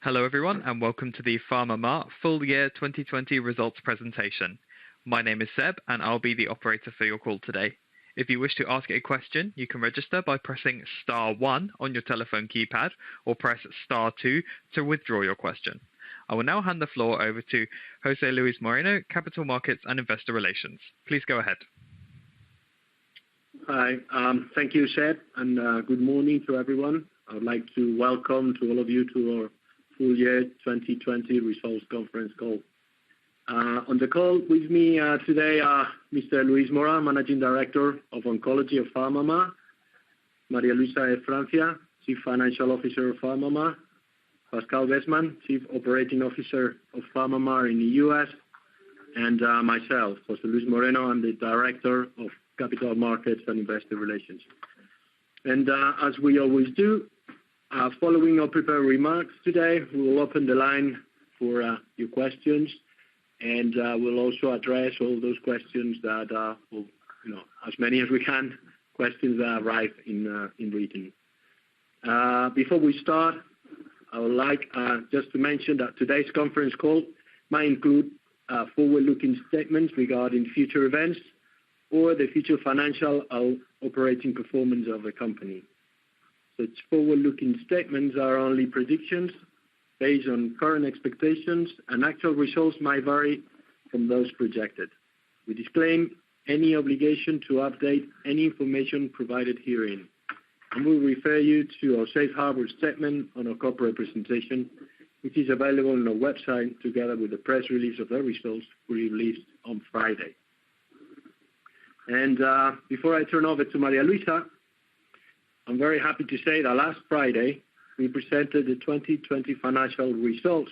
Hello everyone and welcome to the PharmaMar full year 2020 results presentation. My name is Seb and I'll be the operator for your call today. If you wish to ask a question, you can register by pressing star 1 on your telephone keypad or press star 2 to withdraw your question. I will now hand the floor over to Jose Luis Moreno, Capital Markets and Investor Relations. Please go ahead. Hi, thank you, Seb, and good morning to everyone. I would like to welcome to all of you to our full year 2020 results conference call. On the call with me today are Mr. Luis Mora, Managing Director of Oncology of PharmaMar, María Luisa de Francia, Chief Financial Officer of PharmaMar, Pascal Besman, Chief Operating Officer of PharmaMar in the US, and myself, Jose Luis Moreno. I'm the Director of Capital Markets and Investor Relations. And as we always do, following our prepared remarks today, we will open the line for your questions, and we'll also address all those questions that, as many as we can, questions that arrive in written. Before we start, I would like just to mention that today's conference call might include forward-looking statements regarding future events or the future financial or operating performance of the company. Such forward-looking statements are only predictions based on current expectations, and actual results might vary from those projected. We disclaim any obligation to update any information provided herein, and we'll refer you to our safe harbor statement on our corporate presentation, which is available on our website together with the press release of the results we released on Friday. And before I turn over to María Luisa, I'm very happy to say that last Friday we presented the 2020 financial results,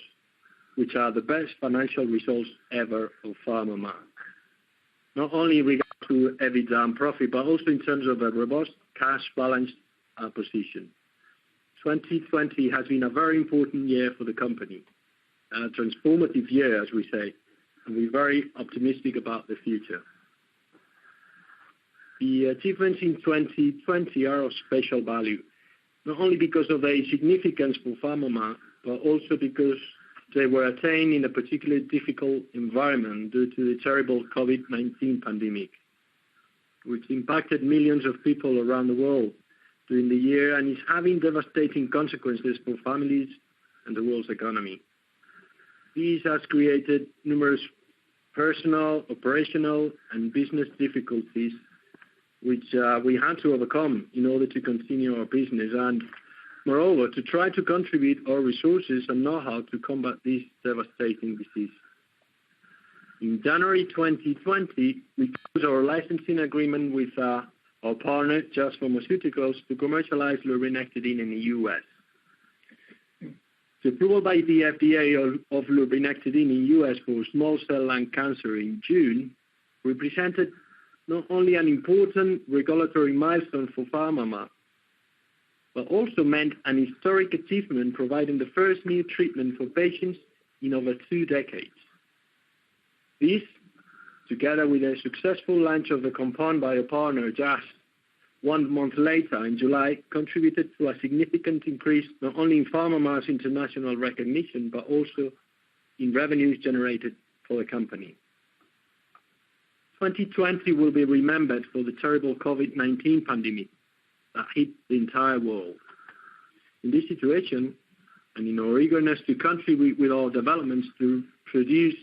which are the best financial results ever of PharmaMar. Not only in regard to EBITDA and profit, but also in terms of a robust cash balance position. 2020 has been a very important year for the company, a transformative year, as we say, and we're very optimistic about the future. The achievements in 2020 are of special value, not only because of their significance for PharmaMar, but also because they were attained in a particularly difficult environment due to the terrible COVID-19 pandemic, which impacted millions of people around the world during the year and is having devastating consequences for families and the world's economy. This has created numerous personal, operational, and business difficulties which we had to overcome in order to continue our business and, moreover, to try to contribute our resources and know-how to combat this devastating disease. In January 2020, we closed our licensing agreement with our partner, Just Pharmaceuticals, to commercialize lurbinectedin in the U.S. The approval by the FDA of lurbinectedin in the U.S. for small cell lung cancer in June represented not only an important regulatory milestone for PharmaMar, but also meant an historic achievement, providing the first new treatment for patients in over 2 decades. This, together with a successful launch of the compound by our partner just 1 month later in July, contributed to a significant increase not only in PharmaMar's international recognition, but also in revenues generated for the company. 2020 will be remembered for the terrible COVID-19 pandemic that hit the entire world. In this situation, and in our eagerness to contribute with our developments to produce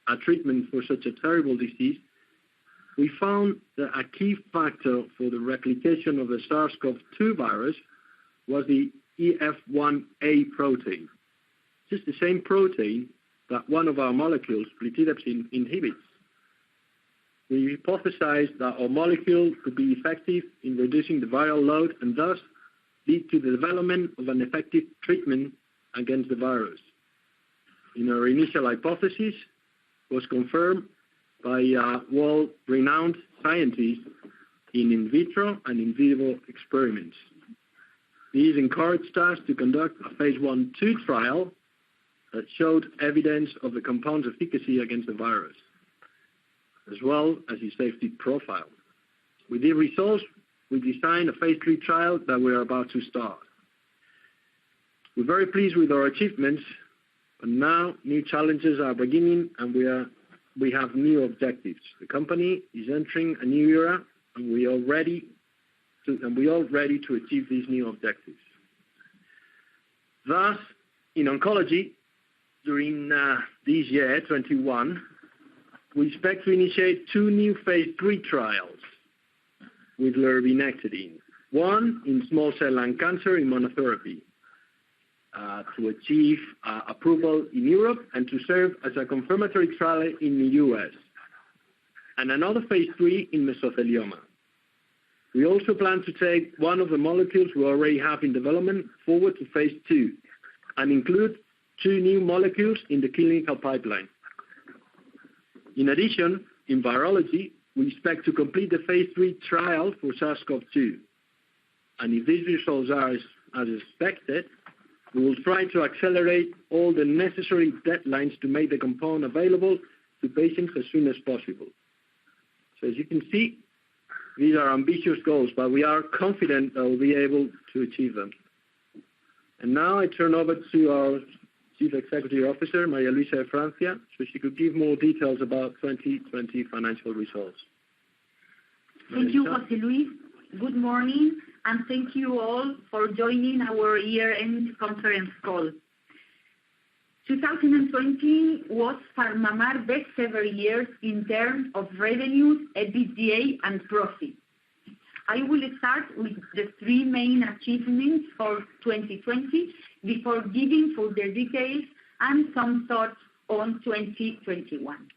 a treatment for such a terrible disease, we found that a key factor for the replication of the SARS-CoV-2 virus was the EF1A protein. It's the same protein that one of our molecules, plitidepsin, inhibits. We hypothesized that our molecule could be effective in reducing the viral load and thus lead to the development of an effective treatment against the virus. In our initial hypothesis, was confirmed by world-renowned scientists in vitro and in vivo experiments. These encouraged us to conduct a phase 1/2 trial that showed evidence of the compound's efficacy against the virus, as well as its safety profile. With these results, we designed a phase 3 trial that we are about to start. We're very pleased with our achievements, but now new challenges are beginning, and we have new objectives. The company is entering a new era, and we are ready to achieve these new objectives. Thus, in oncology, during this year, 21, we expect to initiate 2 new phase 3 trials with lurbinectedin. One in small cell lung cancer in monotherapy to achieve approval in Europe and to serve as a confirmatory trial in the US. And another phase 3 in mesothelioma. We also plan to take one of the molecules we already have in development forward to phase 2 and include 2 new molecules in the clinical pipeline. In addition, in virology, we expect to complete the phase 3 trial for SARS-CoV-2. And if these results are as expected, we will try to accelerate all the necessary deadlines to make the compound available to patients as soon as possible. So as you can see, these are ambitious goals, but we are confident that we'll be able to achieve them. And now I turn over to our Chief Executive Officer, María Luisa de Francia, so she could give more details about 2020 financial results. Thank you, José Luis. Good morning, and thank you all for joining our year-end conference call. 2020 was PharmaMar's best ever year in terms of revenues, EBITDA, and profit. I will start with the 3 main achievements for 2020 before giving further details and some thoughts on 2021.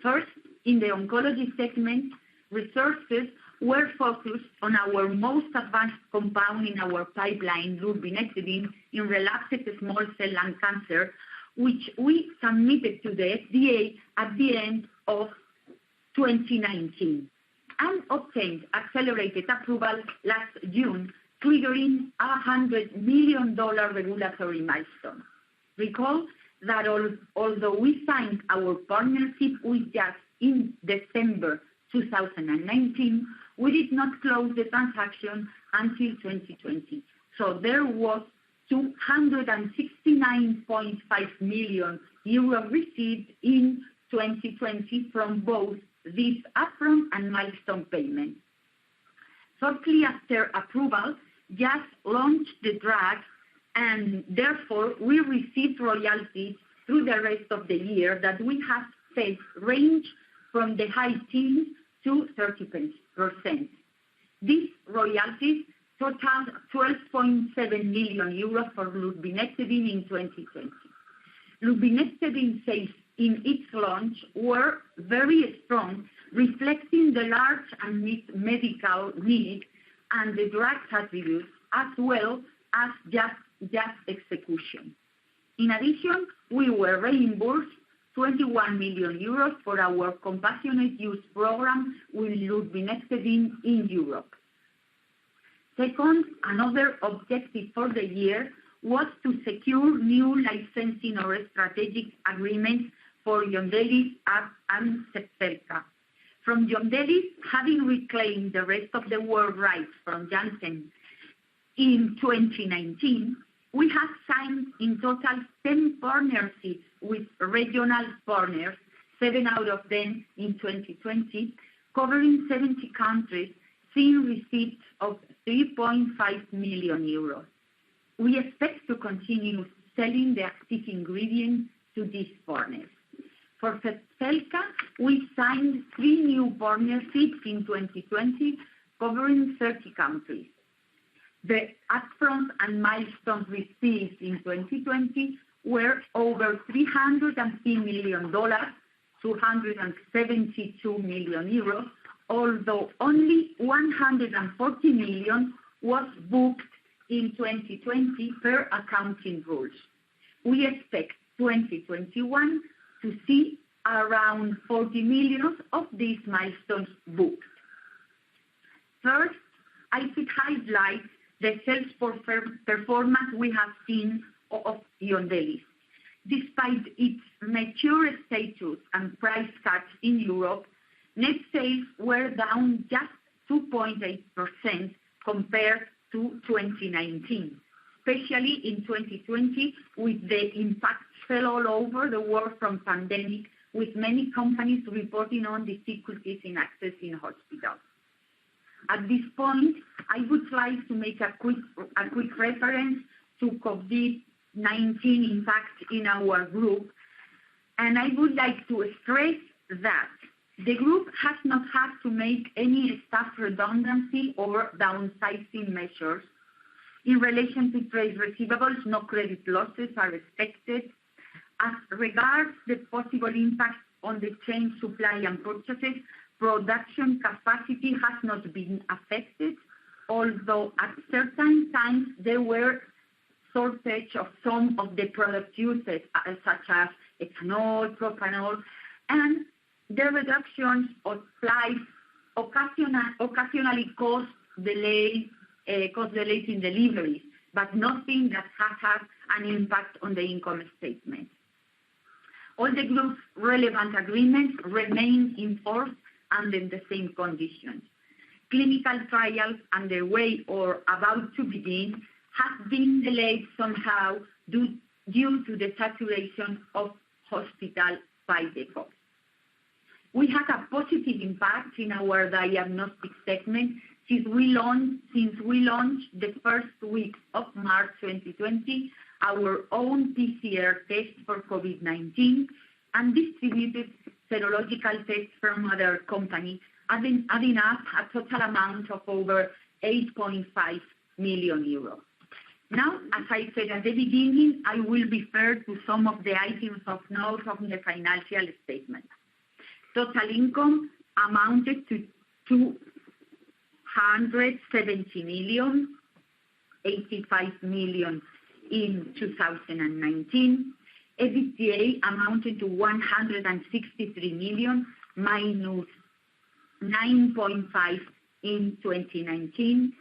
First, in the oncology segment, resources were focused on our most advanced compound in our pipeline, lurbinectedin, in relapsed small cell lung cancer, which we submitted to the FDA at the end of 2019 and obtained accelerated approval last June, triggering a $100 million regulatory milestone. Recall that although we signed our partnership with Jazz in December 2019, we did not close the transaction until 2020. So there was 269.5 million euros received in 2020 from both this upfront and milestone payment. Shortly after approval, Jazz launched the drug, and therefore we received royalties through the rest of the year that we have said range from the high teens to 30%. These royalties totaled 12.7 million euros for lurbinectedin in 2020. Lurbinectedin sales in its launch were very strong, reflecting the large unmet medical need and the drug's attributes, as well as just execution. In addition, we were reimbursed 21 million euros for our compassionate use program with lurbinectedin in Europe. Second, another objective for the year was to secure new licensing or strategic agreements for Yondelis and Zepzelca. From Yondelis, having reclaimed the rest of the world rights from Janssen in 2019, we have signed in total 10 partnerships with regional partners, 7 out of them in 2020, covering 70 countries, seeing receipts of 3.5 million euros. We expect to continue selling the active ingredient to these partners. For Zepzelca, we signed 3 new partnerships in 2020, covering 30 countries. The upfront and milestones received in 2020 were over $303 million, 272 million euros, although only 140 million was booked in 2020 per accounting rules. We expect 2021 to see around 40 million of these milestones booked. First, I should highlight the sales performance we have seen of Yondelis. Despite its mature status and price cuts in Europe, net sales were down just 2.8% compared to 2019, especially in 2020 with the impact fell all over the world from pandemic, with many companies reporting on difficulties in accessing hospitals. At this point, I would like to make a quick reference to COVID-19 impact in our group, and I would like to stress that the group has not had to make any staff redundancy or downsizing measures. In relation to trade receivables, no credit losses are expected. As regards the possible impact on the chain supply and purchases, production capacity has not been affected, although at certain times there were shortage of some of the product uses, such as ethanol, propanol, and the reductions of flights occasionally caused delays in deliveries, but nothing that has had an impact on the income statement. All the group's relevant agreements remain in force under the same conditions. Clinical trials underway or about to begin have been delayed somehow due to the saturation of hospitals by the COVID. We had a positive impact in our diagnostic segment since we launched the first week of March 2020 our own PCR test for COVID-19 and distributed serological tests from other companies, adding up a total amount of over 8.5 million euros. Now, as I said at the beginning, I will refer to some of the items of note of the financial statement. Total income amounted to 270 million, 85 million in 2019. EBITDA amounted to 163 million, minus 9.5 in 2019.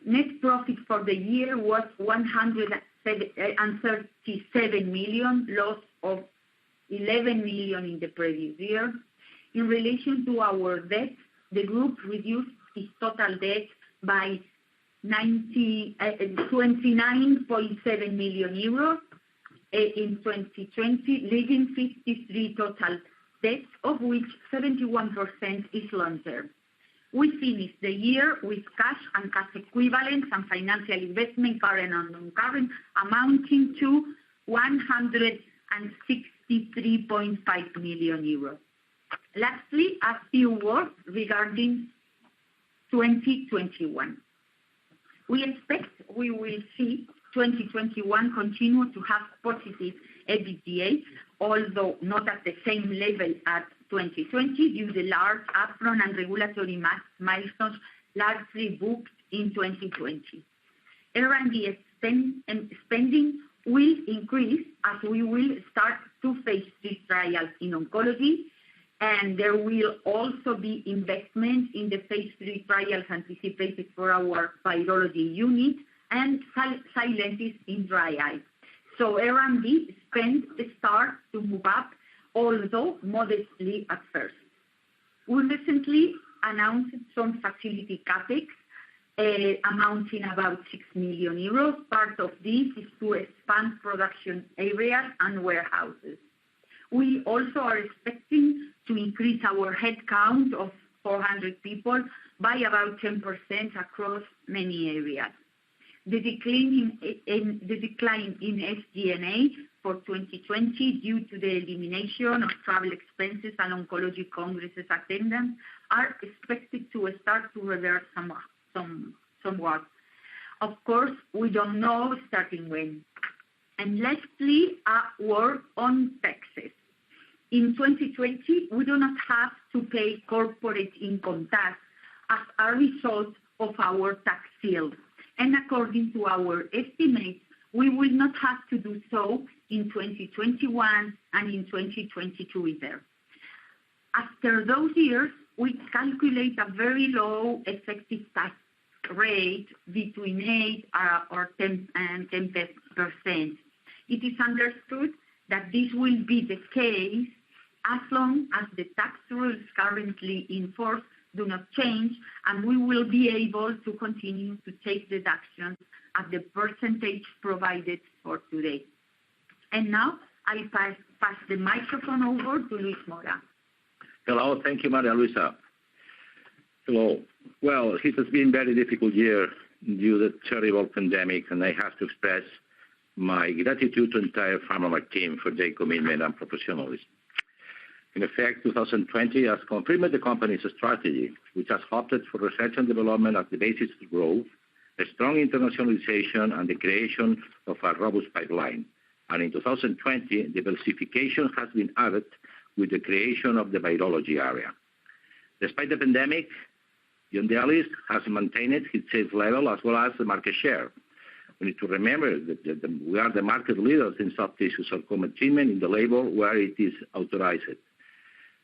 Net profit for the year was 137 million, loss of 11 million in the previous year. In relation to our debt, the group reduced its total debt by 29.7 million euros in 2020, leaving 53 total debts, of which 71% is long-term. We finished the year with cash and cash equivalents and financial investment, current and non-current, amounting to 163.5 million euros. Lastly, a few words regarding 2021. We expect we will see 2021 continue to have positive EBITDA, although not at the same level as 2020 due to the large upfront and regulatory milestones largely booked in 2020. R&D spending will increase as we will start 2 phase 3 trials in oncology, and there will also be investment in the phase 3 trials anticipated for our virology unit and Sylentis in dry eye. So R&D spend starts to move up, although modestly at first. We recently announced some facility capex amounting about 6 million euros. Part of this is to expand production areas and warehouses. We also are expecting to increase our headcount of 400 people by about 10% across many areas. The decline in SG&A for 2020 due to the elimination of travel expenses and oncology congresses attendance are expected to start to reverse somewhat. Of course, we don't know starting when. And lastly, a word on taxes. In 2020, we do not have to pay corporate income tax as a result of our tax shield. And according to our estimates, we will not have to do so in 2021 and in 2022 either. After those years, we calculate a very low effective tax rate between 8 or 10%. It is understood that this will be the case as long as the tax rules currently in force do not change, and we will be able to continue to take deductions at the percentage provided for today. And now I pass the microphone over to Luis Mora. Hello, thank you, Maria Luisa. Hello. Well, it has been a very difficult year due to the terrible pandemic, and I have to express my gratitude to the entire PharmaMar team for their commitment and professionalism. In effect, 2020 has confirmed the company's strategy, which has opted for research and development as the basis of growth, a strong internationalization, and the creation of a robust pipeline. And in 2020, diversification has been added with the creation of the virology area. Despite the pandemic, Yondelis has maintained its sales level as well as the market share. We need to remember that we are the market leaders in soft tissue sarcoma treatment in the label where it is authorized.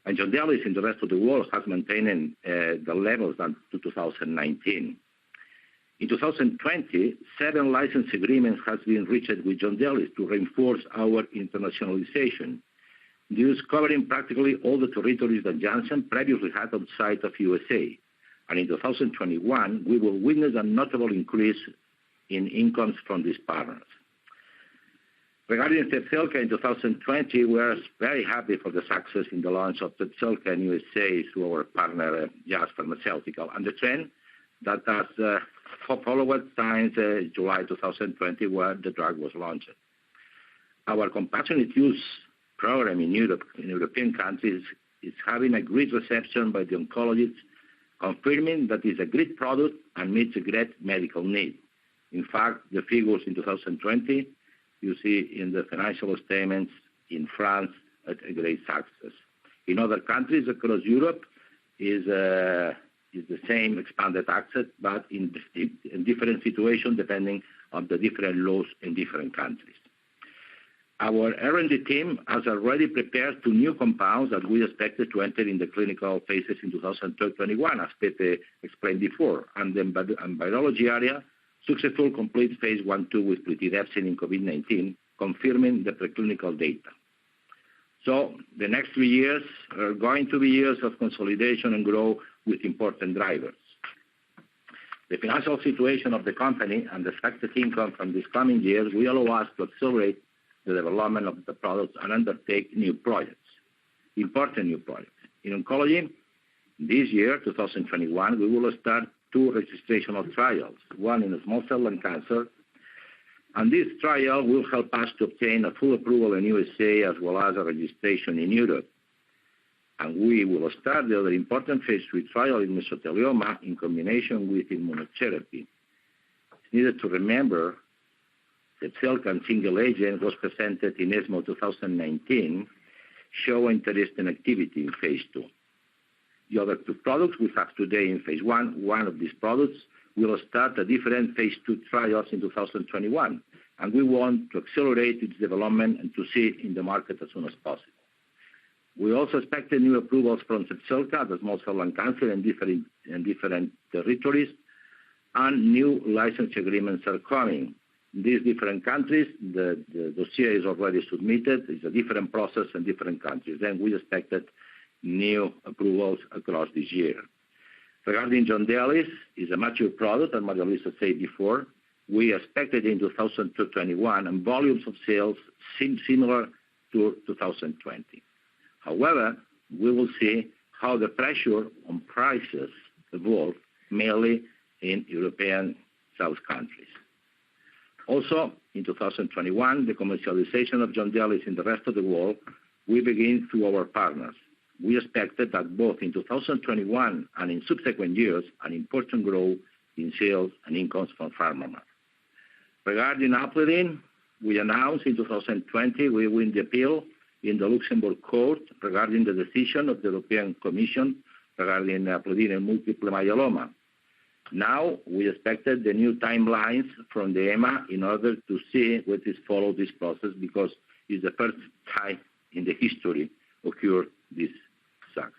And Yondelis in the rest of the world has maintained the levels than to 2019. In 2020, 7 license agreements have been reached with Yondelis to reinforce our internationalization. These covering practically all the territories that Janssen previously had outside of USA. And in 2021, we will witness a notable increase in incomes from these partners. Regarding Zepzelca in 2020, we are very happy for the success in the launch of Zepzelca in USA through our partner, Jazz Pharmaceutical, and the trend that has followed since July 2020, where the drug was launched. Our compassionate use program in Europe, in European countries, is having a great reception by the oncologists, confirming that it's a great product and meets a great medical need. In fact, the figures in 2020, you see in the financial statements in France, a great success. In other countries across Europe is the same expanded access, but in different situations depending on the different laws in different countries. Our R&D team has already prepared 2 new compounds that we expected to enter in the clinical phases in 2021, as Pepe explained before. And the virology area, successful complete phase 1/2 with plitidepsin in COVID-19, confirming the preclinical data. So the next 3 years are going to be years of consolidation and growth with important drivers. The financial situation of the company and the expected income from these coming years will allow us to accelerate the development of the products and undertake new projects, important new projects. In oncology, this year, 2021, we will start 2 registrational trials, one in small cell lung cancer, and this trial will help us to obtain a full approval in USA as well as a registration in Europe. And we will start the other important phase 3 trial in mesothelioma in combination with immunotherapy. It's needed to remember that Zepzelca single agent was presented in ESMO 2019, showing interest and activity in phase 2. The other 2 products we have today in phase 1, one of these products will start a different phase 2 trials in 2021, and we want to accelerate its development and to see it in the market as soon as possible. We also expect new approvals from Zepzelca, the small cell lung cancer in different territories, and new license agreements are coming. In these different countries, the dossier is already submitted. It's a different process in different countries. Then we expected new approvals across this year. Regarding Yondelis, it's a mature product, as Maria Luisa said before. We expected in 2021 and volumes of sales seem similar to 2020. However, we will see how the pressure on prices evolve, mainly in European South countries. Also, in 2021, the commercialization of Yondelis in the rest of the world will begin through our partners. We expected that both in 2021 and in subsequent years, an important growth in sales and incomes from PharmaMar. Regarding Aplidin, we announced in 2020 we win the appeal in the Luxembourg court regarding the decision of the European Commission regarding Aplidin and multiple myeloma. Now, we expected the new timelines from the EMA in order to see what is follow this process, because it's the first time in the history occurred this success.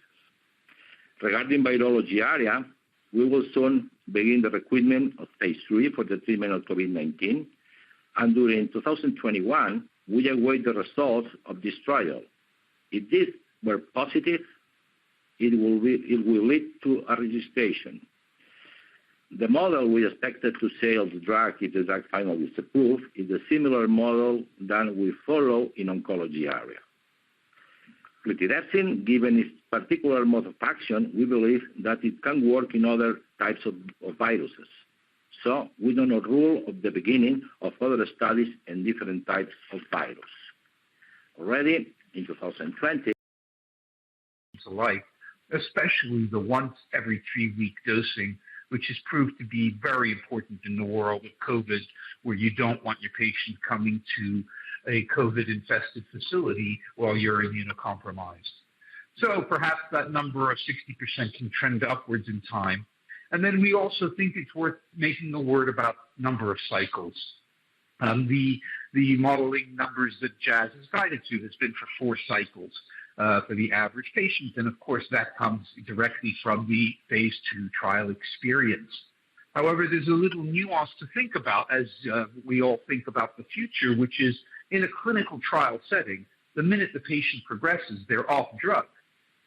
Regarding virology area, we will soon begin the recruitment of phase 3 for the treatment of COVID-19, and during 2021, we await the results of this trial. If these were positive, it will lead to a registration. The model we expected to sell the drug if the drug finally is approved is a similar model that we follow in oncology area. Plitidepsin, given its particular mode of action, we believe that it can work in other types of viruses. So we do not rule of the beginning of other studies in different types of virus. Already in 2020, alike, especially the once every 3 week dosing, which has proved to be very important in the world of COVID, where you don't want your patient coming to a COVID-infested facility while you're immunocompromised. So perhaps that number of 60% can trend upwards in time. And then we also think it's worth making a word about number of cycles. The modeling numbers that Jazz has guided to has been for 4 cycles for the average patient. And of course, that comes directly from the phase 2 trial experience. However, there's a little nuance to think about as we all think about the future, which is in a clinical trial setting, the minute the patient progresses, they're off drug.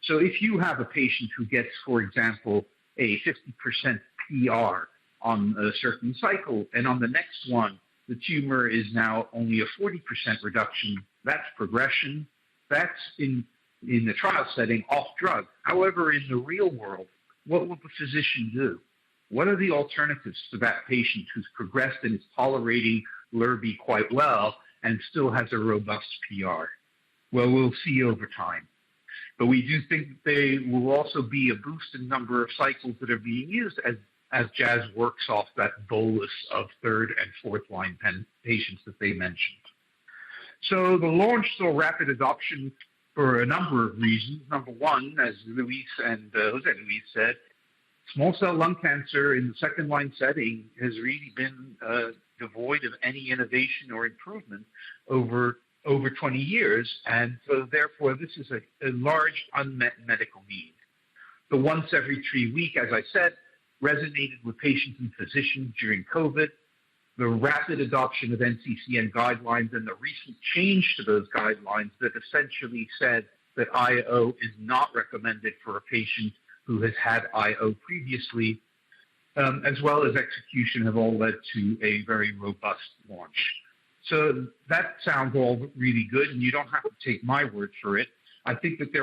So if you have a patient who gets, for example, a 50% PR on a certain cycle, and on the next one, the tumor is now only a 40% reduction, that's progression. That's in the trial setting off drug. However, in the real world, what will the physician do? What are the alternatives to that patient who's progressed and is tolerating Lurby quite well and still has a robust PR? Well, we'll see over time. But we do think that there will also be a boost in number of cycles that are being used as Jazz works off that bolus of 3rd and 4th line patients that they mentioned. So the launch saw rapid adoption for a number of reasons. Number one, as Luis and Jose Luis said, small cell lung cancer in the 2nd line setting has really been devoid of any innovation or improvement over 20 years, and so therefore this is a large unmet medical need. The once every 3 week, as I said, resonated with patients and physicians during COVID. The rapid adoption of NCCN guidelines and the recent change to those guidelines that essentially said that IO is not recommended for a patient who has had IO previously, as well as execution, have all led to a very robust launch. So that sounds all really good, and you don't have to take my word for it. I think that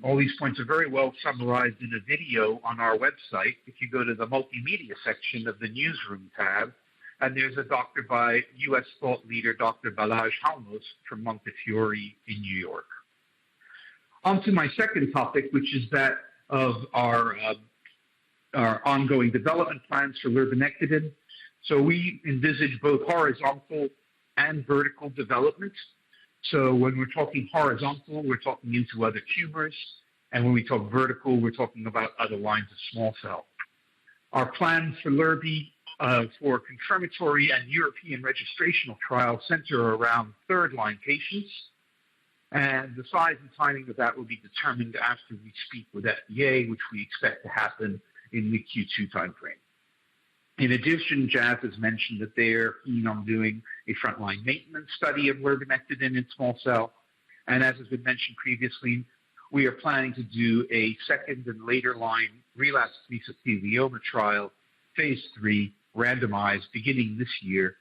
all these points are very well summarized in a video on our website. If you go to the multimedia section of the newsroom tab, and there's a doctor by U.S. thought leader Dr. Balazs Halmos from Montefiore in New York. On to my second topic, which is that of our ongoing development plans for lurbinectedin. So we envisage both horizontal and vertical development. So when we're talking horizontal, we're talking into other tumors. And when we talk vertical, we're talking about other lines of small cell. Our plans for Lurby for confirmatory and European registrational trials center around 3rd line patients. And the size and timing of that will be determined after we speak with FDA, which we expect to happen in the Q2 timeframe. In addition, Jazz has mentioned that they're keen on doing a frontline maintenance study of lurbinectedin in small cell. And as has been mentioned previously, we are planning to do a 2nd and later line relapsed mesothelioma trial, phase 3, randomized, beginning this year.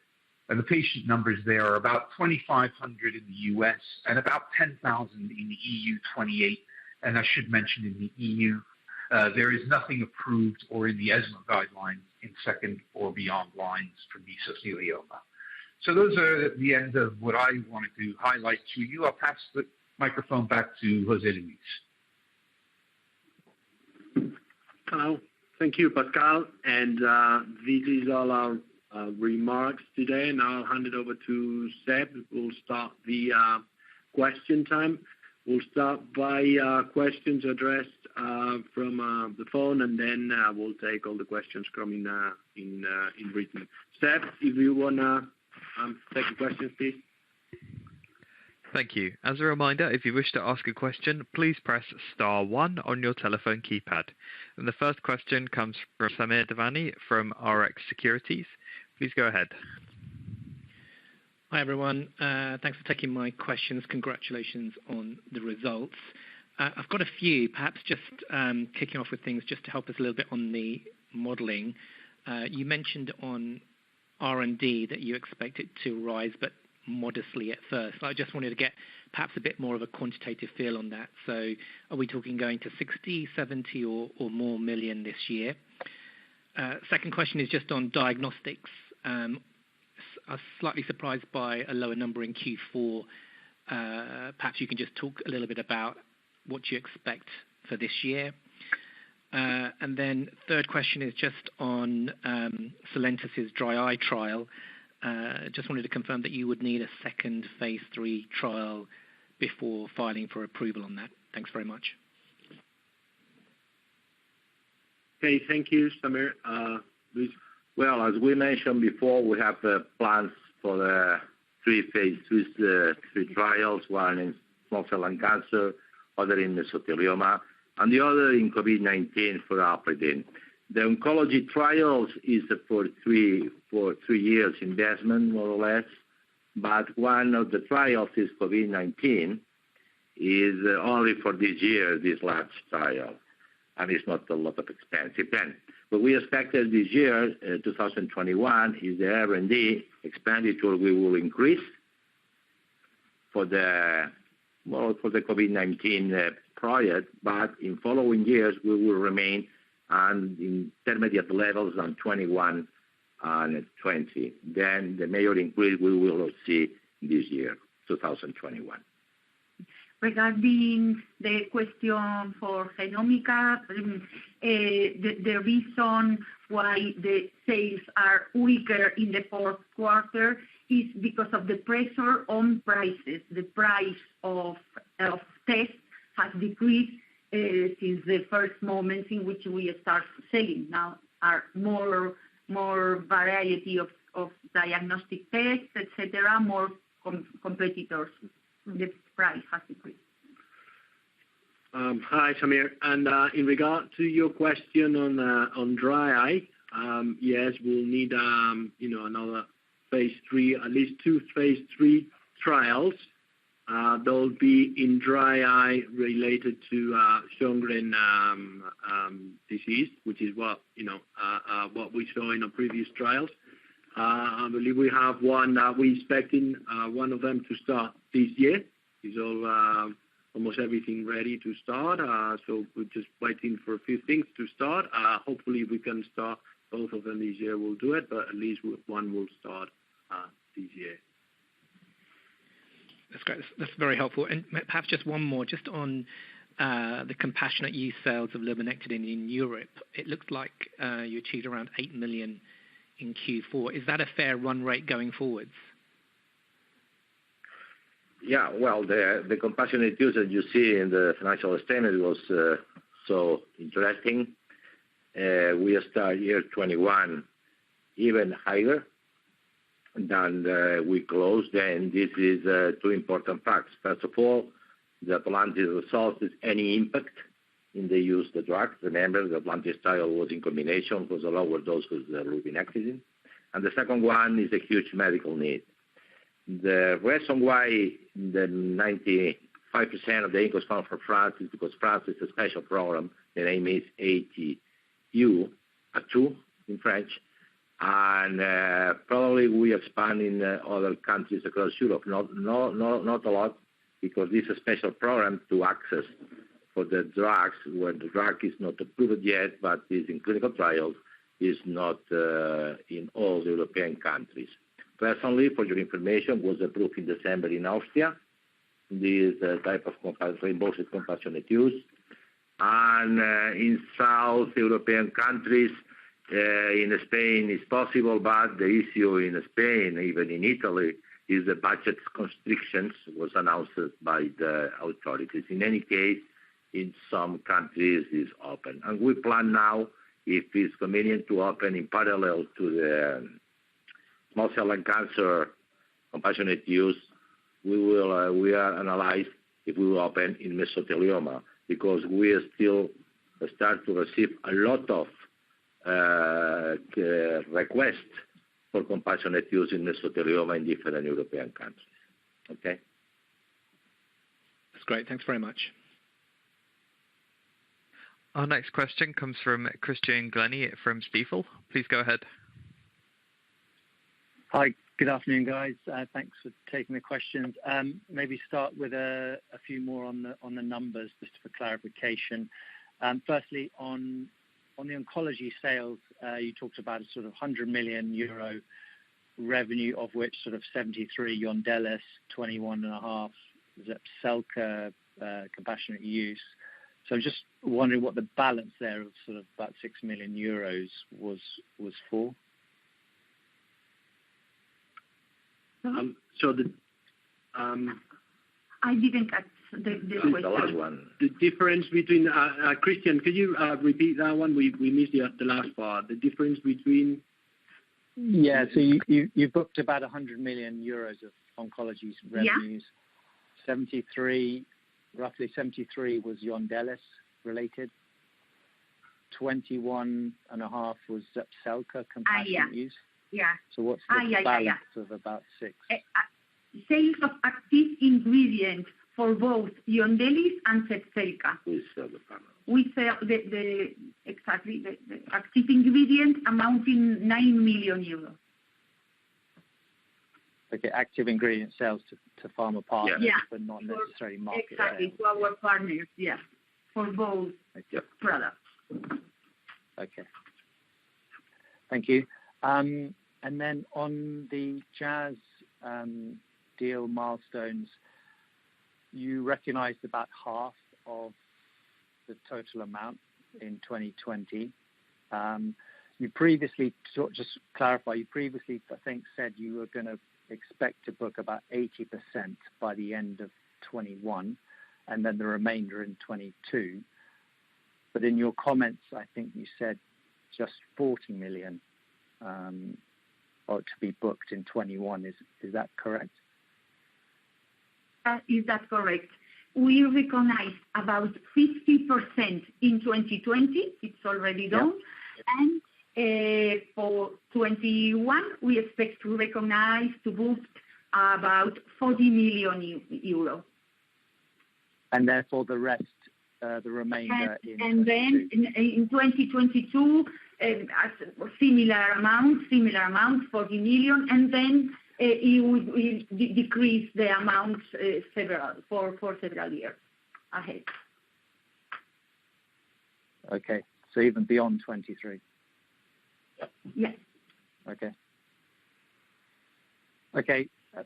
And the patient numbers there are about 2,500 in the US and about 10,000 in the EU 28. And I should mention in the EU, there is nothing approved or in the ESMO guidelines in 2nd or beyond lines for mesothelioma. So those are the end of what I wanted to highlight to you. I'll pass the microphone back to Jose Luis. Hello. Thank you, Pascal. And this is all our remarks today. And I'll hand it over to Seb. We'll start the question time. We'll start by questions addressed from the phone, and then we'll take all the questions coming in written. Seb, if you want to take the questions, please. Thank you. As a reminder, if you wish to ask a question, please press star 1 on your telephone keypad. And the first question comes from Samir Devani from RX Securities. Please go ahead. Hi, everyone. Thanks for taking my questions. Congratulations on the results. I've got a few, perhaps just kicking off with things just to help us a little bit on the modelling. You mentioned on R&D that you expect it to rise, but modestly at first. I just wanted to get perhaps a bit more of a quantitative feel on that. So are we talking going to 60, 70 or more million this year? Second question is just on diagnostics. I was slightly surprised by a lower number in Q4. Perhaps you can just talk a little bit about what you expect for this year. And then third question is just on Solentis' dry eye trial. Just wanted to confirm that you would need a second phase 3 trial before filing for approval on that. Thanks very much. Okay, thank you, Samir. Luis. Well, as we mentioned before, we have plans for the 3 phase 3 trials, one in small cell lung cancer, other in mesothelioma, and the other in COVID-19 for Faltan. The oncology trials is for 3 years investment, more or less, but one of the trials is COVID-19, is only for this year, this large trial, and it's not a lot of expensive then. But we expected this year, 2021, is the R&D expenditure we will increase for the COVID-19 project, but in following years we will remain on intermediate levels on 21 and 20. Then the major increase we will see this year, 2021. Regarding the question for Genomica, the reason why the sales are weaker in the fourth quarter is because of the pressure on prices. The price of tests has decreased since the first moments in which we start selling. Now are more variety of diagnostic tests, etc., more competitors. The price has decreased. Hi, Samir. And in regard to your question on dry eye, yes, we'll need another phase 3, at least 2 phase 3 trials. They'll be in dry eye related to Sjögren disease, which is what we saw in the previous trials. I believe we have one that we're expecting one of them to start this year. Is all almost everything ready to start. So we're just waiting for a few things to start. Hopefully we can start both of them this year. We'll do it, but at least one will start this year. That's great. That's very helpful. And perhaps just one more, just on the compassionate use sales of lurbinectedin in Europe. It looks like you achieved around 8 million in Q4. Is that a fair run rate going forwards? Yeah, well, the compassionate use that you see in the financial statement was so interesting. We start year 21 even higher than we closed. Then this is 2 important facts. First of all, the Atlantis results is any impact in the use of the drug. Remember, the Atlantis trial was in combination with a lower dose with the lurbinectedin. And the second one is a huge medical need. The reason why the 95% of the income comes from France is because France is a special program. The name is ATU, A2 in French. And probably we expand in other countries across Europe. Not a lot, because this is a special program to access for the drugs where the drug is not approved yet, but is in clinical trials, is not in all the European countries. Personally, for your information, was approved in December in Austria. This type of reimbursed compassionate use. And in South European countries, in Spain it's possible, but the issue in Spain, even in Italy, is the budget constrictions was announced by the authorities. In any case, in some countries it's open. And we plan now, if it's convenient, to open in parallel to the small cell lung cancer compassionate use. We are analyze if we will open in mesothelioma, because we still start to receive a lot of requests for compassionate use in mesothelioma in different European countries. Okay? That's great. Thanks very much. Our next question comes from Christian Glennie from Stifel. Please go ahead. Hi, good afternoon, guys. Thanks for taking the questions. Maybe start with a few more on the numbers, just for clarification. Firstly, on the oncology sales, you talked about a sort of 100 million euro revenue, of which sort of 73 Yondelis, 21.5 Zepzelca compassionate use. So I'm just wondering what the balance there of sort of about 6 million euros was for. I didn't catch the question. The last one. The difference between Christian, could you repeat that one? We missed the last part. The difference between. Yeah, so you booked about 100 million euros of oncology revenues. Yeah. Roughly 73 was Yondelis related. 21.5 was Zepzelca compassionate use. Yeah. So what's the balance of about 6? Sales of active ingredients for both Yondelis and Zepzelca. We sell the pharma. We sell the active ingredient amounting 9 million euros. Okay, active ingredient sales to pharma partners, yeah. But not necessarily market exactly, sales. to our partners, yeah, for both products. Okay. Thank you. And then on the Jazz deal milestones, you recognized about half of the total amount in 2020. You previously, just clarify, I think, said you were going to expect to book about 80% by the end of 21, and then the remainder in 22. But in your comments, I think you said just 40 million or to be booked in 21. Is that correct? Is that correct? We recognize about 50% in 2020. It's already done. Yeah. And for 21, we expect to book about 40 million euro. And therefore the rest, the remainder and then in 2022, similar amount, 40 million, and then it will decrease the amount for several years ahead. Okay, so even beyond 23. Yes. Okay.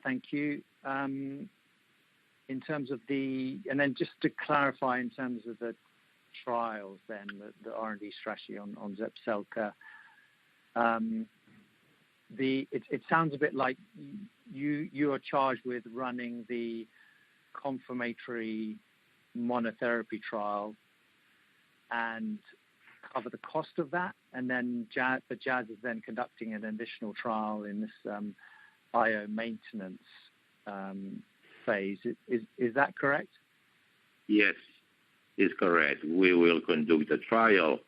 Thank you. In terms of and then just to clarify, in terms of the trials, then the R&D strategy on Zepzelca, it sounds a bit like you are charged with running the confirmatory monotherapy trial and cover the cost of that, and then Jazz is then conducting an additional trial in this IO maintenance phase. Is that correct? Yes, it's correct. We will conduct a trial.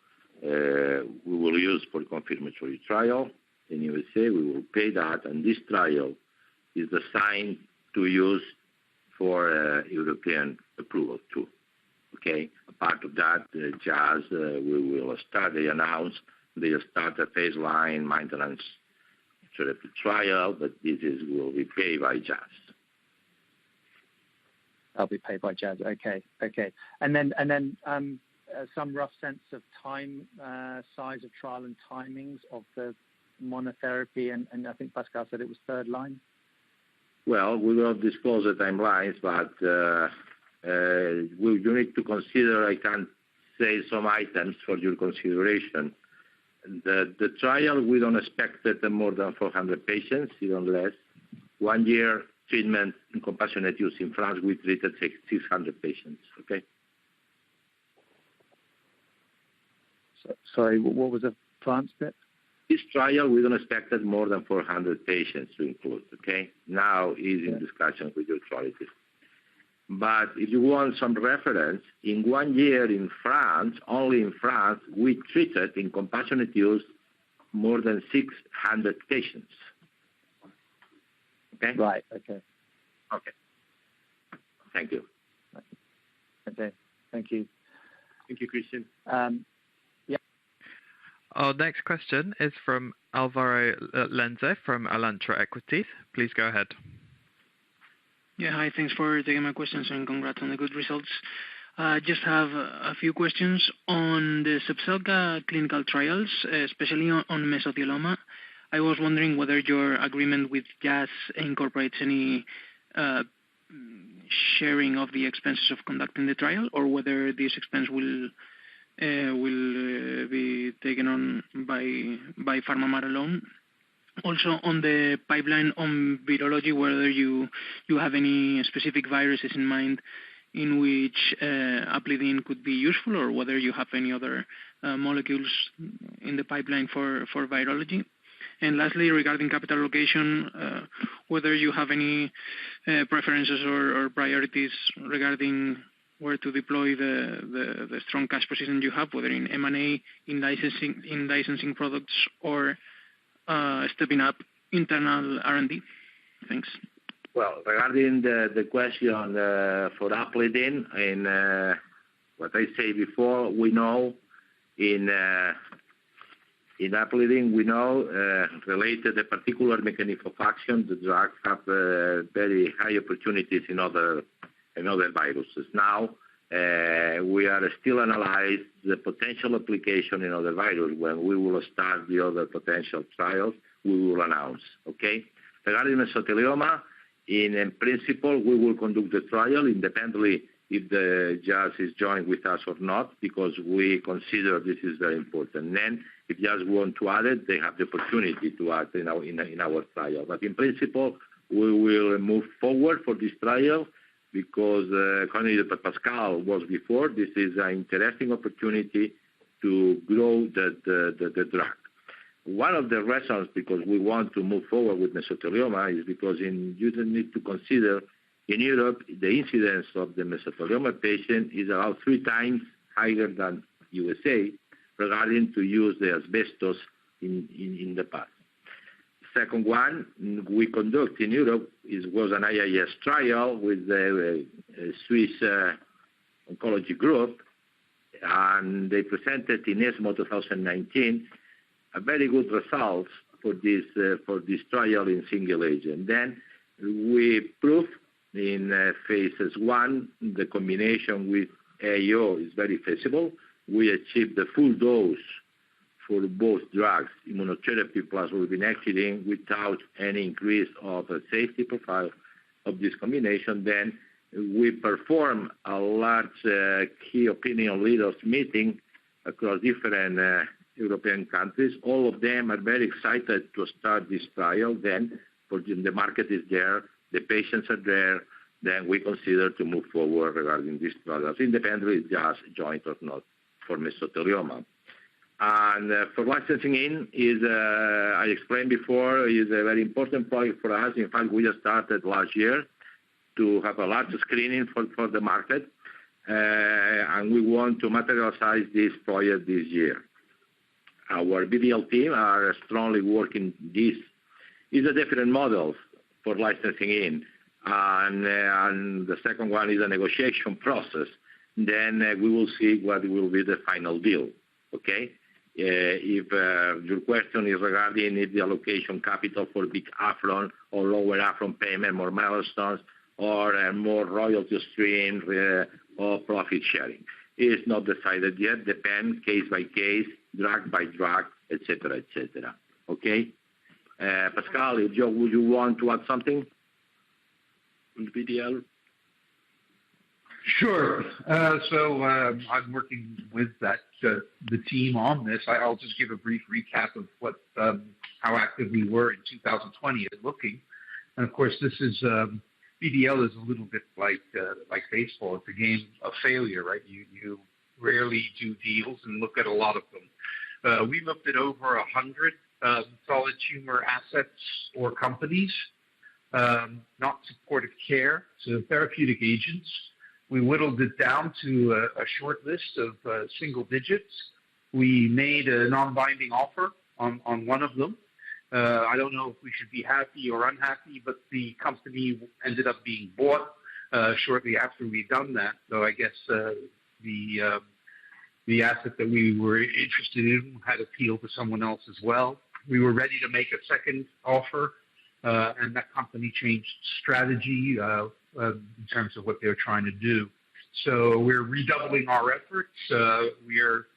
We will use for confirmatory trial in USA. We will pay that, and this trial is designed to use for European approval too. Okay. A part of that, Jazz, we will start. They announced they start a phase line maintenance therapy trial, but this will be paid by Jazz. I'll be paid by Jazz. Okay. And then some rough sense of time, size of trial and timings of the monotherapy, and I think Pascal said it was third line. Well, we will disclose the timelines, but you need to consider. I can say some items for your consideration. The trial, we don't expect that more than 400 patients, even less. 1 year treatment in compassionate use in France, we treated 600 patients. Okay. Sorry, what was the France bit? This trial, we don't expect that more than 400 patients to include. Okay. Now is in discussion with the authorities. But if you want some reference, in 1 year in France, only in France, we treated in compassionate use more than 600 patients. Okay? Right, okay. Okay. Thank you. Okay, thank you. Thank you, Christian. Our next question is from Alvaro Lenze from Alantra Equities. Please go ahead. Yeah, hi. Thanks for taking my questions and congrats on the good results. Just have a few questions on the Zepzelca clinical trials, especially on mesothelioma. I was wondering whether your agreement with Jazz incorporates any sharing of the expenses of conducting the trial, or whether this expense will be taken on by PharmaMar alone. Also on the pipeline on virology, whether you have any specific viruses in mind in which Aplidin could be useful, or whether you have any other molecules in the pipeline for virology. And lastly, regarding capital allocation, whether you have any preferences or priorities regarding where to deploy the strong cash position you have, whether in M&A, in licensing products, or stepping up internal R&D. Thanks. Well, regarding the question for Aplidin, in what I say before, we know in Aplidin, we know related to a particular mechanism of action, the drugs have very high opportunities in other viruses. Now, we are still analyzing the potential application in other viruses. When we will start the other potential trials, we will announce. Okay. Regarding mesothelioma, in principle, we will conduct the trial independently if the Jazz is joined with us or not, because we consider this is very important. Then, if Jazz want to add it, they have the opportunity to add in our trial. But in principle, we will move forward for this trial because, according to what Pascal was before, this is an interesting opportunity to grow the drug. One of the reasons because we want to move forward with mesothelioma is because you don't need to consider in Europe the incidence of the mesothelioma patient is about 3 times higher than USA regarding to use the asbestos in the past. Second one, we conduct in Europe was an IIS trial with the Swiss oncology group, and they presented in ESMO 2019 a very good results for this trial in single agent. Then we proved in phases 1 the combination with AIO is very feasible. We achieved the full dose for both drugs, immunotherapy plus lurbinectedin, without any increase of the safety profile of this combination. Then we perform a large key opinion leaders meeting across different European countries. All of them are very excited to start this trial. Then, the market is there, the patients are there. Then we consider to move forward regarding these trials, independently just joint or not for mesothelioma. And for licensing in is, I explained before, is a very important project for us. In fact, we just started last year to have a large screening for the market, and we want to materialize this project this year. Our BDL team are strongly working this. Is a different model for licensing in, and the second one is a negotiation process. Then we will see what will be the final deal. Okay. If your question is regarding if the allocation capital for big upfront or lower upfront payment, more milestones, or more royalty stream or profit sharing, it's not decided yet. Depends case by case, drug by drug, etc., etc. Okay. Pascal, would you want to add something on the BDL? Sure. So I'm working with the team on this. I'll just give a brief recap of what how active we were in 2020 at looking. And of course, this is BDL is a little bit like baseball. It's a game of failure, right? You rarely do deals and look at a lot of them. We looked at over 100 solid tumor assets or companies, not supportive care, so therapeutic agents. We whittled it down to a short list of single digits. We made a non-binding offer on one of them. I don't know if we should be happy or unhappy, but the company ended up being bought shortly after we'd done that. So I guess the the asset that we were interested in had appealed to someone else as well. We were ready to make a second offer, and that company changed strategy in terms of what they were trying to do. So we're redoubling our efforts. We are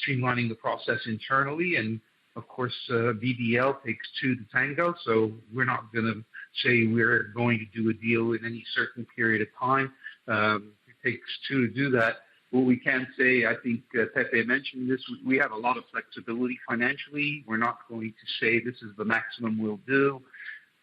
streamlining the process internally, and of course, BDL takes two to tango, so we're not going to say we're going to do a deal in any certain period of time. It takes two to do that. What we can say, I think Pepe mentioned this, we have a lot of flexibility financially. We're not going to say this is the maximum we'll do.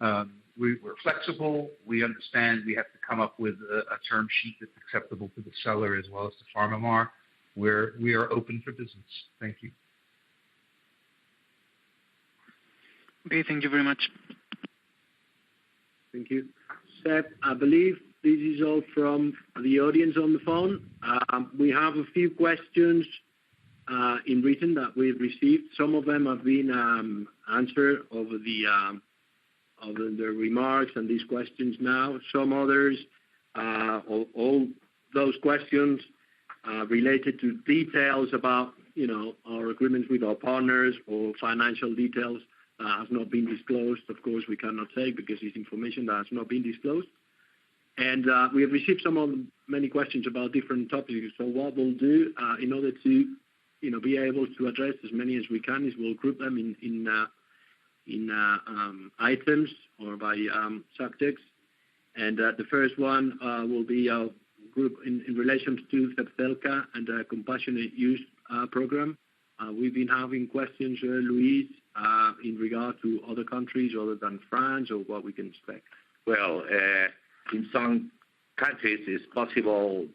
We're flexible. We understand we have to come up with a term sheet that's acceptable to the seller as well as to PharmaMar. We are open for business. Thank you. Okay, thank you very much. Thank you. Seb, I believe this is all from the audience on the phone. We have a few questions in written that we've received. Some of them have been answered over the remarks and these questions now. Some others, all those questions related to details about, our agreements with our partners or financial details has not been disclosed. Of course, we cannot say because it's information that has not been disclosed. And we have received many questions about different topics. So what we'll do in order to, be able to address as many as we can is we'll group them in items or by subjects. And the first one will be a group in relation to Zepzelca and the compassionate use program. We've been having questions, Luis, in regard to other countries other than France or what we can expect. Well, in some countries it's possible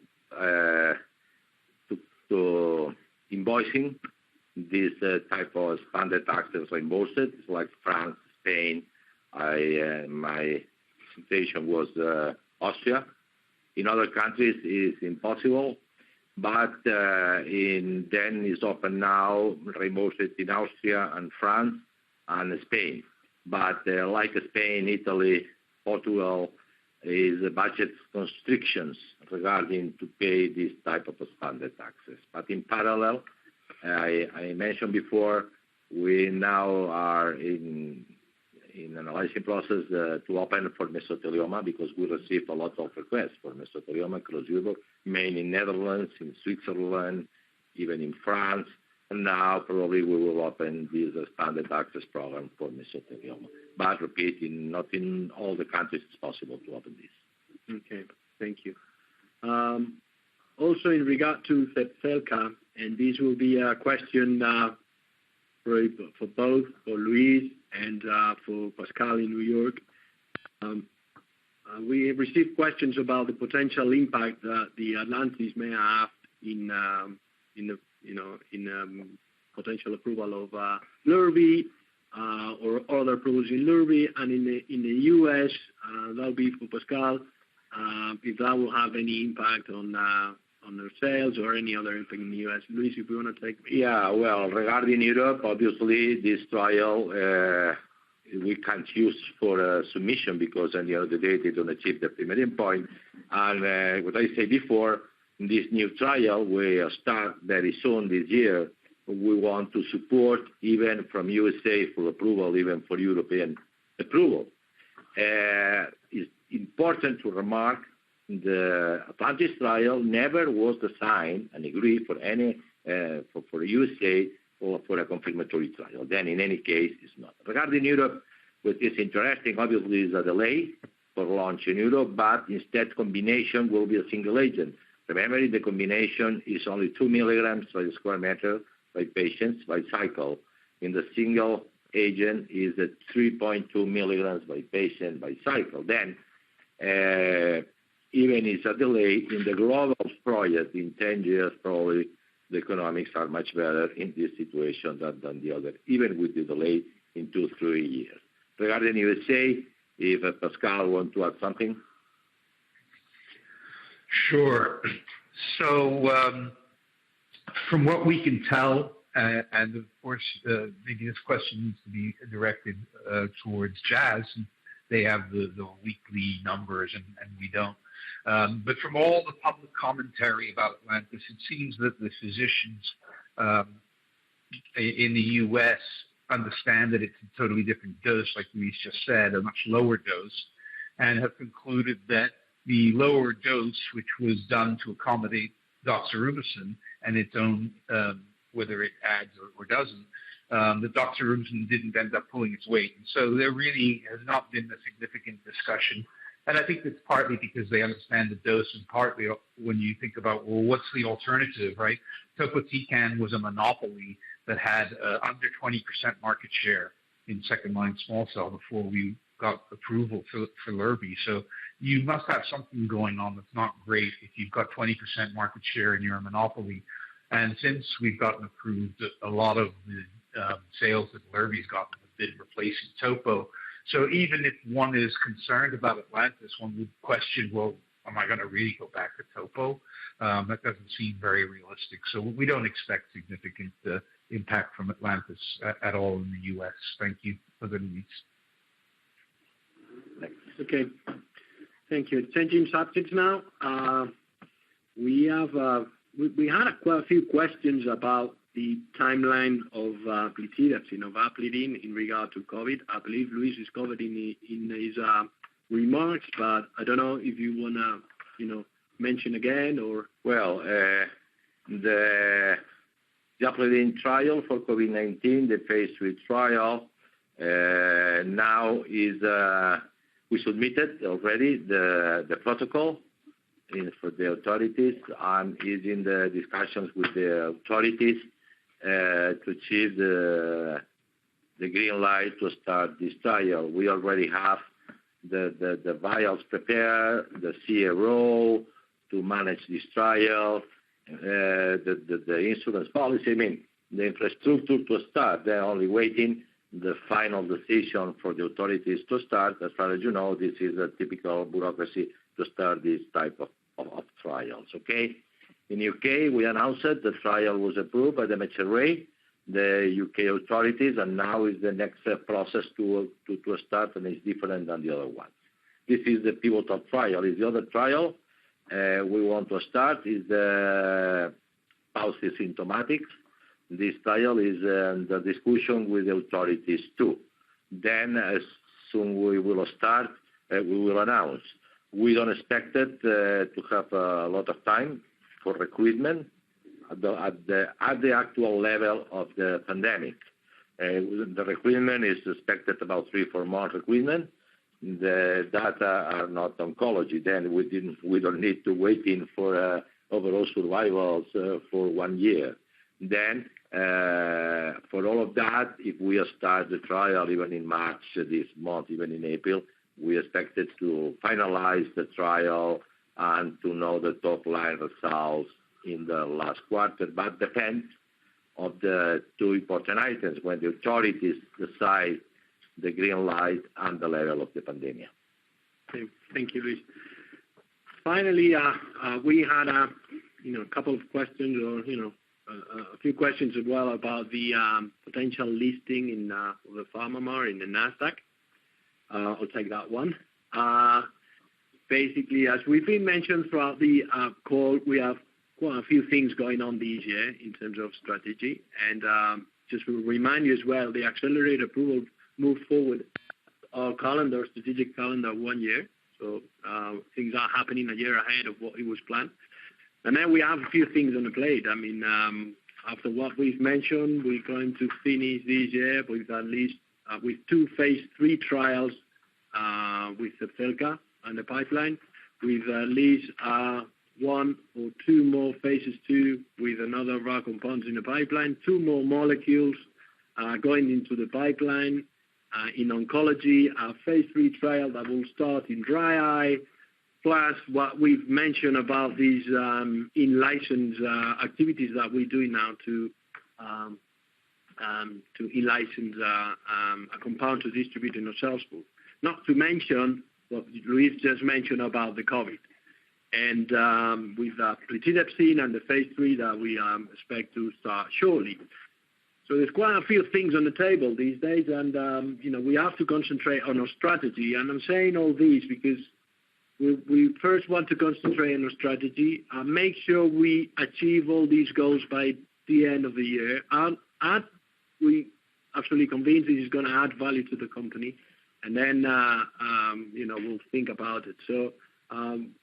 to invoicing this type of standard taxes reimbursed, like France, Spain. My situation was Austria. In other countries it's impossible, but then it's open now, reimbursed in Austria and France and Spain. But like Spain, Italy, Portugal, is budget constrictions regarding to pay this type of standard taxes. But in parallel, I mentioned before, we now are in analyzing process to open for mesothelioma because we received a lot of requests for mesothelioma across Europe, mainly in Netherlands, in Switzerland, even in France. And now probably we will open this standard access program for mesothelioma. But repeating, not in all the countries it's possible to open this. Okay, thank you. Also in regard to Zepzelca, and this will be a question for both, for Luis and for Pascal in New York. We have received questions about the potential impact that the Atlantis may have in potential approval of Lurby or other approvals in Lurby, and in the U.S. That'll be for Pascal. If that will have any impact on their sales or any other impact in the U.S. Luis, if you want to take. Yeah, well, regarding Europe, obviously this trial we can't use for submission because at the end of the day they don't achieve the primary endpoint. And what I said before, this new trial will start very soon this year. We want to support even from USA for approval, even for European approval. It's important to remark the Atlantis trial never was designed and agreed for any for USA or for a confirmatory trial. Then in any case, it's not. Regarding Europe, what is interesting, obviously, is a delay for launch in Europe, but instead combination will be a single agent. Remember, the combination is only 2 milligrams per square meter by patients by cycle. In the single agent is at 3.2 milligrams by patient by cycle. Then, even it's a delay in the global project in 10 years, probably the economics are much better in this situation than the other, even with the delay in 2-3 years. Regarding USA, if Pascal wants to add something. Sure. So from what we can tell, and of course maybe this question needs to be directed towards Jazz, they have the weekly numbers and we don't. But from all the public commentary about Atlantis, it seems that the physicians in the U.S. understand that it's a totally different dose, like Luis just said, a much lower dose, and have concluded that the lower dose, which was done to accommodate doxorubicin and its own, whether it adds or doesn't, the doxorubicin didn't end up pulling its weight. And so there really has not been a significant discussion. And I think that's partly because they understand the dose, and partly when you think about, well, what's the alternative, right? Topotecan was a monopoly that had under 20% market share in second-line small cell before we got approval for Lurby. So you must have something going on that's not great if you've got 20% market share and you're a monopoly. And since we've gotten approved, a lot of the sales that Lurby's gotten have been replacing Topo. So even if one is concerned about Atlantis, one would question, well, am I going to really go back to Topo? That doesn't seem very realistic. So we don't expect significant impact from Atlantis at all in the U.S. Thank you for the needs. Okay. Thank you. Changing subjects now. We have we had quite a few questions about the timeline of plitidepsin, of Aplidin, in regard to COVID. I believe Luis is covered in his remarks, but I don't know if you want to, mention again or. Well, the Aplidin trial for COVID-19, the phase 3 trial, now is we submitted already the protocol for the authorities, and is in the discussions with the authorities to achieve the green light to start this trial. We already have the vials prepared, the CRO to manage this trial, the insurance policy, the infrastructure to start. They're only waiting the final decision for the authorities to start. As far as you know, this is a typical bureaucracy to start this type of trials, okay? In UK, we announced that the trial was approved by the MHRA, the UK authorities, and now is the next process to start, and it's different than the other one. This is the pivotal trial. Is the other trial we want to start is the symptomatics. This trial is the discussion with the authorities too. Then, as soon we will start, we will announce. We don't expect it to have a lot of time for recruitment at the actual level of the pandemic. The recruitment is expected about 3-4 months recruitment. The data are not oncology. Then we don't need to waiting for overall survivals for 1 year. Then for all of that, if we start the trial even in March this month, even in April, we expect it to finalize the trial and to know the top line results in the last quarter, but depends on the two important items when the authorities decide the green light and the level of the pandemic. Okay. Thank you, Luis. Finally, we had a couple of questions, or a few questions as well about the potential listing in the PharmaMar in the Nasdaq. I'll take that one. Basically, as we've been mentioned throughout the call, we have quite a few things going on this year in terms of strategy. And just to remind you as well, the accelerated approval moved forward our strategic calendar 1 year. So things are happening a year ahead of what it was planned. And then we have a few things on the plate. After what we've mentioned, we're going to finish this year with at least with 2 phase 3 trials with Zepzelca and the pipeline, with at least 1 or 2 more phases 2 with another drug compounds in the pipeline, 2 more molecules going into the pipeline in oncology, a phase 3 trial that will start in dry eye, plus what we've mentioned about these in-license activities that we're doing now to in-license a compound to distribute in our sales pool. Not to mention what Luis just mentioned about the COVID. And with plitidepsin and the phase 3 that we expect to start shortly. So there's quite a few things on the table these days, and we have to concentrate on our strategy. And I'm saying all these because we first want to concentrate on our strategy, make sure we achieve all these goals by the end of the year, and we absolutely convinced this is going to add value to the company, and then we'll think about it. So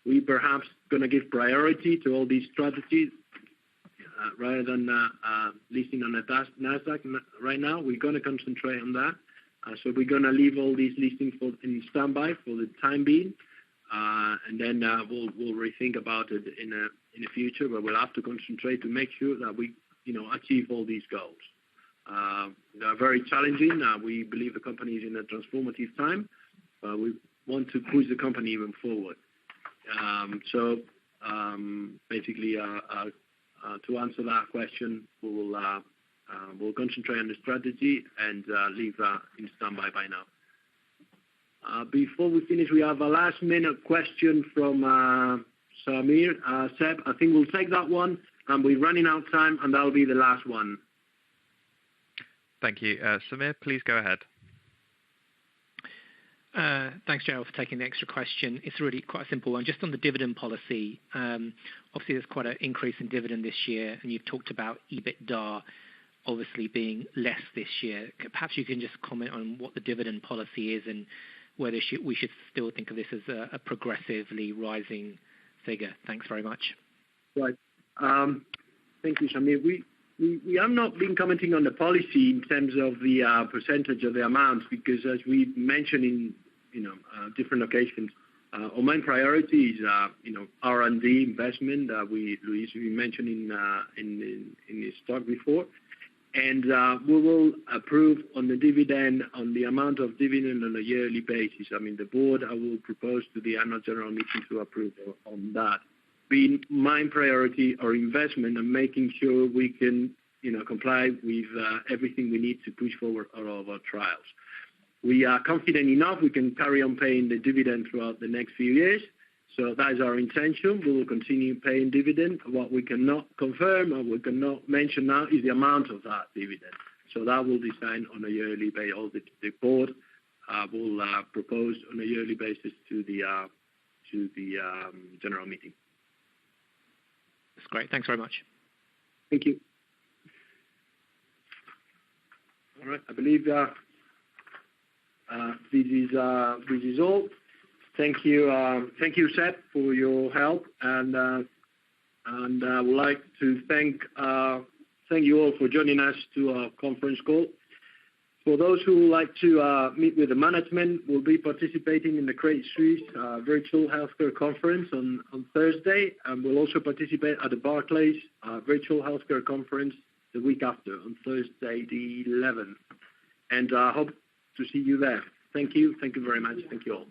we perhaps going to give priority to all these strategies rather than listing on the NASDAQ right now. We're going to concentrate on that. So we're going to leave all these listings in standby for the time being, and then we'll rethink about it in the future. But we'll have to concentrate to make sure that we achieve all these goals. They are very challenging. We believe the company is in a transformative time. We want to push the company even forward. Basically, to answer that question, we'll concentrate on the strategy and leave in standby by now. Before we finish, we have a last-minute question from Samir. Seb, I think we'll take that one, and we're running out of time, and that'll be the last one. Thank you. Samir, please go ahead. Thanks, Gerald, for taking the extra question. It's really quite a simple one. Just on the dividend policy, obviously there's quite an increase in dividend this year, and you've talked about EBITDA obviously being less this year. Perhaps you can just comment on what the dividend policy is and whether we should still think of this as a progressively rising figure. Thanks very much. Right. Thank you, Samir. We have not been commenting on the policy in terms of the percentage of the amounts because, as we mentioned in different occasions, our main priority is R&D investment. Luis mentioned in his talk before, and we will approve on the dividend, on the amount of dividend on a yearly basis. I mean, the board will propose to the annual general meeting to approve on that. Being my priority or investment and making sure we can comply with everything we need to push forward all of our trials. We are confident enough we can carry on paying the dividend throughout the next few years. So that is our intention. We will continue paying dividend. What we cannot confirm or we cannot mention now is the amount of that dividend. So that will decide on a yearly basis. The board will propose on a yearly basis to the general meeting. That's great. Thanks very much. Thank you. All right. I believe this is all. Thank you, Seb, for your help, and I would like to thank you all for joining us to our conference call. For those who would like to meet with the management, we'll be participating in the Credit Suisse Virtual Healthcare Conference on Thursday, and we'll also participate at the Barclays Virtual Healthcare Conference the week after, on Thursday the 11th. And I hope to see you there. Thank you. Thank you very much. Thank you all.